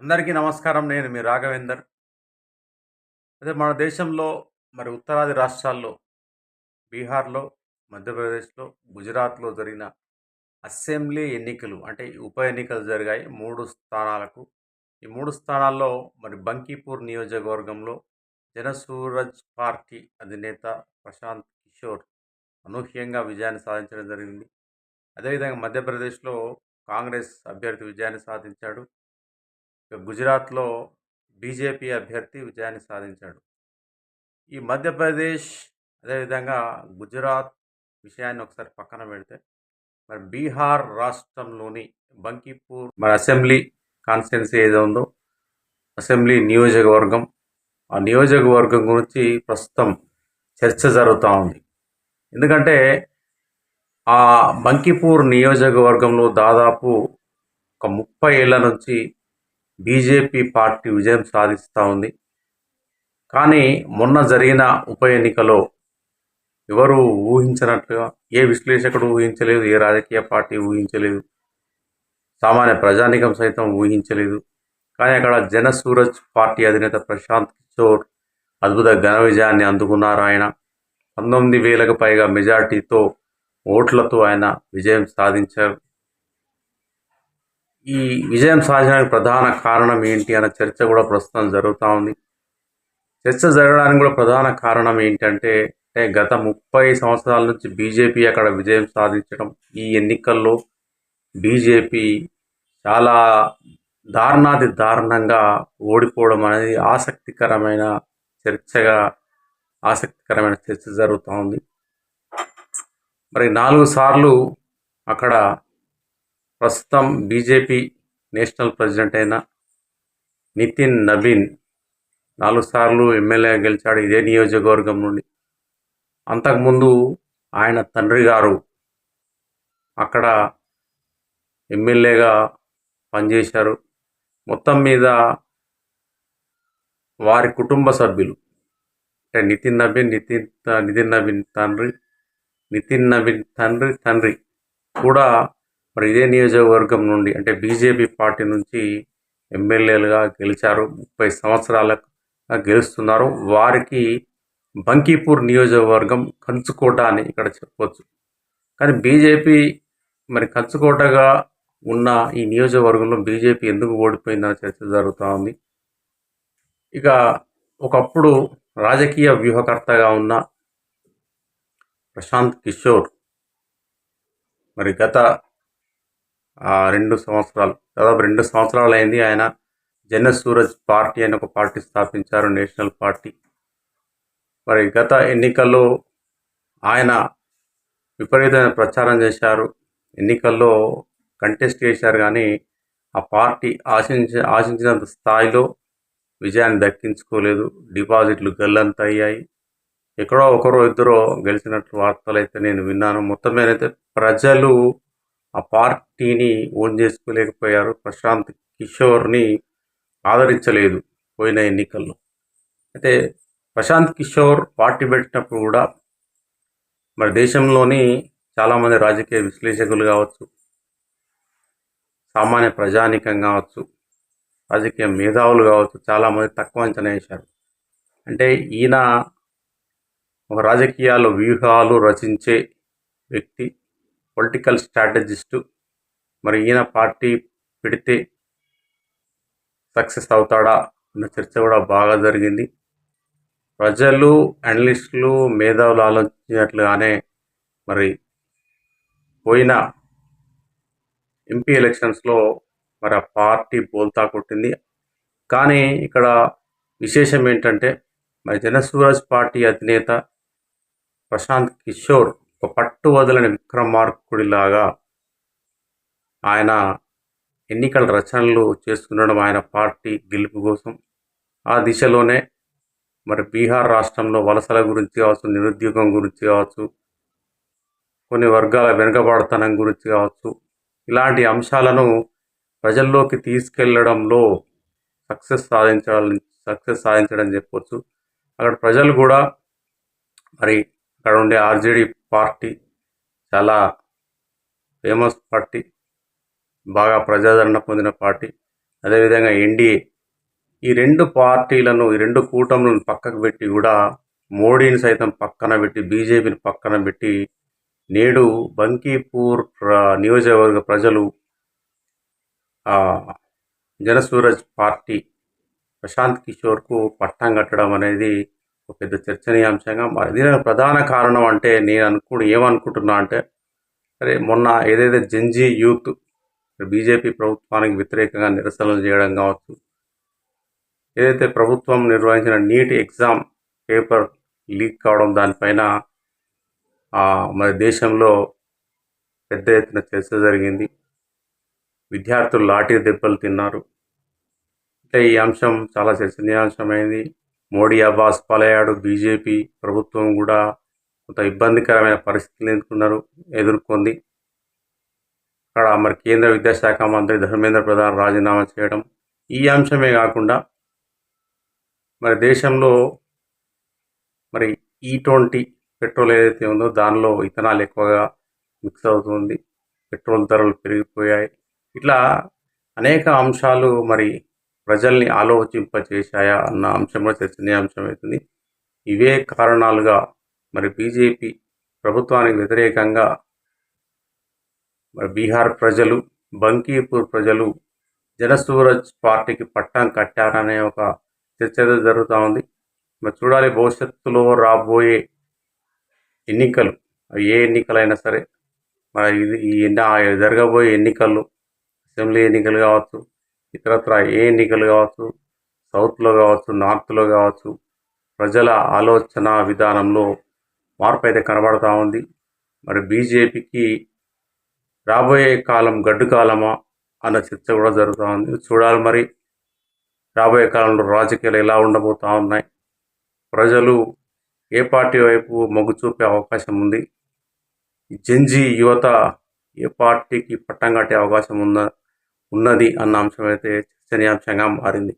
అందరికీ నమస్కారం. నేను మీ రాఘవేందర్. అదే మన దేశంలో ఉత్తరాది రాష్ట్రాల్లో బీహార్‌లో, మధ్యప్రదేశ్‌లో, గుజరాత్‌లో జరిగిన అసెంబ్లీ ఎన్నికలు అంటే ఉప ఎన్నికలు జరిగాయి 3 స్థానాలకు. ఈ 3 స్థానాల్లో బంకీపూర్ నియోజకవర్గంలో జనసూరజ్ పార్టీ అధినేత ప్రశాంత్ కిషోర్ అనూహ్యంగా విజయాన్ని సాధించడం జరిగింది. అదేవిధంగా మధ్యప్రదేశ్‌లో కాంగ్రెస్ అభ్యర్థి విజయాన్ని సాధించాడు. ఇక గుజరాత్‌లో బీజేపీ అభ్యర్థి విజయాన్ని సాధించాడు. ఈ మధ్యప్రదేశ్, అదేవిధంగా గుజరాత్ విషయాన్ని ఒకసారి పక్కన పెడితే, బీహార్ రాష్ట్రంలోని బంకీపూర్ అసెంబ్లీ కాన్స్టిట్యున్సీ ఏదో ఉందో, అసెంబ్లీ నియోజకవర్గం, ఆ నియోజకవర్గం గురించి ప్రస్తుతం చర్చ జరుగుతూ ఉంది. ఎందుకంటే ఆ బంకీపూర్ నియోజకవర్గంలో దాదాపు ఒక 30 ఏళ్ల నుంచి బీజేపీ పార్టీ విజయం సాధిస్తూ ఉంది. కానీ మొన్న జరిగిన ఉప ఎన్నికలో ఎవరు ఊహించినట్లుగా, ఏ విశ్లేషకుడు ఊహించలేదు, ఏ రాజకీయ పార్టీ ఊహించలేదు, సామాన్య ప్రజానీకం సైతం ఊహించలేదు. కానీ అక్కడ జనసూరజ్ పార్టీ అధినేత ప్రశాంత్ కిషోర్ అద్భుత ఘన విజయాన్ని అందుకున్నారు. ఆయన 19,000కు పైగా మెజార్టీతో ఓట్లతో ఆయన విజయం సాధించారు. ఈ విజయం సాధించడానికి ప్రధాన కారణం ఏంటి అన్న చర్చ కూడా ప్రస్తుతం జరుగుతూ ఉంది. చర్చ జరగడానికి కూడా ప్రధాన కారణం ఏంటంటే గత 30 సంవత్సరాల నుంచి బీజేపీ అక్కడ విజయం సాధించడం, ఈ ఎన్నికల్లో బీజేపీ చాలా దారుణంగా ఓడిపోవడం అనేది ఆసక్తికరమైన చర్చ జరుగుతూ ఉంది. 4 సార్లు అక్కడ ప్రస్తుతం బీజేపీ నేషనల్ ప్రెసిడెంట్ అయిన నితిన్ నబీన్ 4 సార్లు ఎమ్మెల్యేగా గెలిచాడు ఇదే నియోజకవర్గం నుండి. అంతకుముందు ఆయన తండ్రి గారు అక్కడ ఎమ్మెల్యేగా పనిచేశారు. మొత్తం మీద వారి కుటుంబ సభ్యులు అంటే నితిన్ నబీన్ తండ్రి కూడా ఇదే నియోజకవర్గం నుండి అంటే బీజేపీ పార్టీ నుంచి ఎమ్మెల్యేలుగా గెలిచారు. 30 సంవత్సరాలుగా గెలుస్తున్నారు. వారికి బంకీపూర్ నియోజకవర్గం కంచుకోట అని ఇక్కడ చెప్పవచ్చు. కానీ బీజేపీ కంచుకోటగా ఉన్న ఈ నియోజకవర్గంలో బీజేపీ ఎందుకు ఓడిపోయిందన్న చర్చ జరుగుతూ ఉంది. ఇక ఒకప్పుడు రాజకీయ వ్యూహకర్తగా ఉన్న ప్రశాంత్ కిషోర్ గత 2 సంవత్సరాలు దాదాపు 2 సంవత్సరాలు అయింది ఆయన జనసూరజ్ పార్టీ అని ఒక పార్టీ స్థాపించారు, నేషనల్ పార్టీ. గత ఎన్నికల్లో ఆయన విపరీతమైన ప్రచారం చేశారు, ఎన్నికల్లో కంటెస్ట్ చేశారు. కానీ ఆ పార్టీ ఆశించినంత స్థాయిలో విజయాన్ని దక్కించుకోలేదు. డిపాజిట్లు గల్లంత అయ్యాయి. ఎక్కడో ఒకరో ఇద్దరో గెలిచినట్లు వార్తలు అయితే నేను విన్నాను. మొత్తం మీద అయితే ప్రజలు ఆ పార్టీని ఓన్ చేసుకోలేకపోయారు. ప్రశాంత్ కిషోర్ని ఆదరించలేదు పోయిన ఎన్నికల్లో. అయితే ప్రశాంత్ కిషోర్ పార్టీ పెట్టినప్పుడు కూడా దేశంలోని చాలామంది రాజకీయ విశ్లేషకులు కావచ్చు, సామాన్య ప్రజానీకం కావచ్చు, రాజకీయ మేధావులు కావచ్చు, చాలామంది తక్కువ అంచనా వేశారు. అంటే ఈయన ఒక రాజకీయాలు వ్యూహాలు రచించే వ్యక్తి, పొలిటికల్ స్ట్రాటజిస్టు. ఈయన పార్టీ పెడితే సక్సెస్ అవుతాడా అన్న చర్చ కూడా బాగా జరిగింది. ప్రజలు, అనలిస్టులు, మేధావులు ఆలోచించినట్లుగానే పోయిన ఎంపీ ఎలక్షన్స్లో ఆ పార్టీ బోల్తా కొట్టింది. కానీ ఇక్కడ విశేషం ఏంటంటే జనసూరజ్ పార్టీ అధినేత ప్రశాంత్ కిషోర్ ఒక పట్టు వదలని విక్రమార్కుడిలాగా ఆయన ఎన్నికల రచనలు చేస్తుండడం ఆయన పార్టీ గెలుపు కోసం. ఆ దిశలోనే బీహార్ రాష్ట్రంలో వలసల గురించి కావచ్చు, నిరుద్యోగం గురించి కావచ్చు, కొన్ని వర్గాల వెనుకబడతనం గురించి కావచ్చు, ఇలాంటి అంశాలను ప్రజల్లోకి తీసుకెళ్లడంలో సక్సెస్ సాధించడం చెప్పవచ్చు. అక్కడ ప్రజలు కూడా అక్కడ ఉండే ఆర్జేడీ పార్టీ చాలా ఫేమస్ పార్టీ, బాగా ప్రజాదరణ పొందిన పార్టీ. అదేవిధంగా ఎన్డీఏ, ఈ 2 పార్టీలను, ఈ 2 కూటములను పక్కకు పెట్టి కూడా మోడీని సైతం పక్కన పెట్టి, బీజేపీని పక్కన పెట్టి నేడు బంకీపూర్ నియోజకవర్గ ప్రజలు జనసూరజ్ పార్టీ ప్రశాంత్ కిషోర్కు పట్టం కట్టడం అనేది ఒక పెద్ద చర్చనీయాంశంగా మారింది. దీనికి ప్రధాన కారణం అంటే నేను ఏమనుకుంటున్నా అంటే, సరే మొన్న ఏదైతే జెన్జీ యూత్ బీజేపీ ప్రభుత్వానికి వ్యతిరేకంగా నిరసనలు చేయడం కావచ్చు, ఏదైతే ప్రభుత్వం నిర్వహించిన నీట్ ఎగ్జామ్ పేపర్ లీక్ కావడం, దానిపైన మరి దేశంలో పెద్ద ఎత్తున చర్చ జరిగింది. విద్యార్థులు లాఠీ దెబ్బలు తిన్నారు. అంటే ఈ అంశం చాలా చర్చనీయాంశమైంది. మోడీ అబ్బాస్ పాలయ్యాడు. బీజేపీ ప్రభుత్వం కూడా కొంత ఇబ్బందికరమైన పరిస్థితులు ఎదుర్కొంది. అక్కడ మరి కేంద్ర విద్యాశాఖ మంత్రి ధర్మేంద్ర ప్రధాన్ రాజీనామా చేయడం, ఈ అంశమే కాకుండా మరి దేశంలో మరి E20 పెట్రోల్ ఏదైతే ఉందో దానిలో ఇథనాల్ ఎక్కువగా మిక్స్ అవుతుంది, పెట్రోల్ ధరలు పెరిగిపోయాయి. ఇట్లా అనేక అంశాలు మరి ప్రజల్ని ఆలోచింపచేశాయా అన్న అంశం కూడా చర్చనీయాంశం అవుతుంది. ఇవే కారణాలుగా మరి బీజేపీ ప్రభుత్వానికి వ్యతిరేకంగా మరి బీహార్ ప్రజలు, బంకీపూర్ ప్రజలు జనసూరజ్ పార్టీకి పట్టం కట్టారనే ఒక చర్చ జరుగుతూ ఉంది. మరి చూడాలి భవిష్యత్తులో రాబోయే ఎన్నికలు, ఏ ఎన్నికలైనా సరే, మరి జరగబోయే ఎన్నికల్లో అసెంబ్లీ ఎన్నికలు కావచ్చు, ఇతరత్ర ఏ ఎన్నికలు కావచ్చు, సౌత్లో కావచ్చు, నార్త్లో కావచ్చు, ప్రజల ఆలోచన విధానంలో మార్పు అయితే కనబడుతూ ఉంది. మరి బీజేపీకి రాబోయే కాలం గడ్డు కాలమా అన్న చర్చ కూడా జరుగుతూ ఉంది. చూడాలి మరి రాబోయే కాలంలో రాజకీయాలు ఎలా ఉండబోతూ ఉన్నాయి, ప్రజలు ఏ పార్టీ వైపు మొగ్గు చూపే అవకాశం ఉంది, జెన్జీ యువత ఏ పార్టీకి పట్టం కట్టే అవకాశం ఉన్నది అన్న అంశం అయితే చర్చనీయాంశంగా మారింది.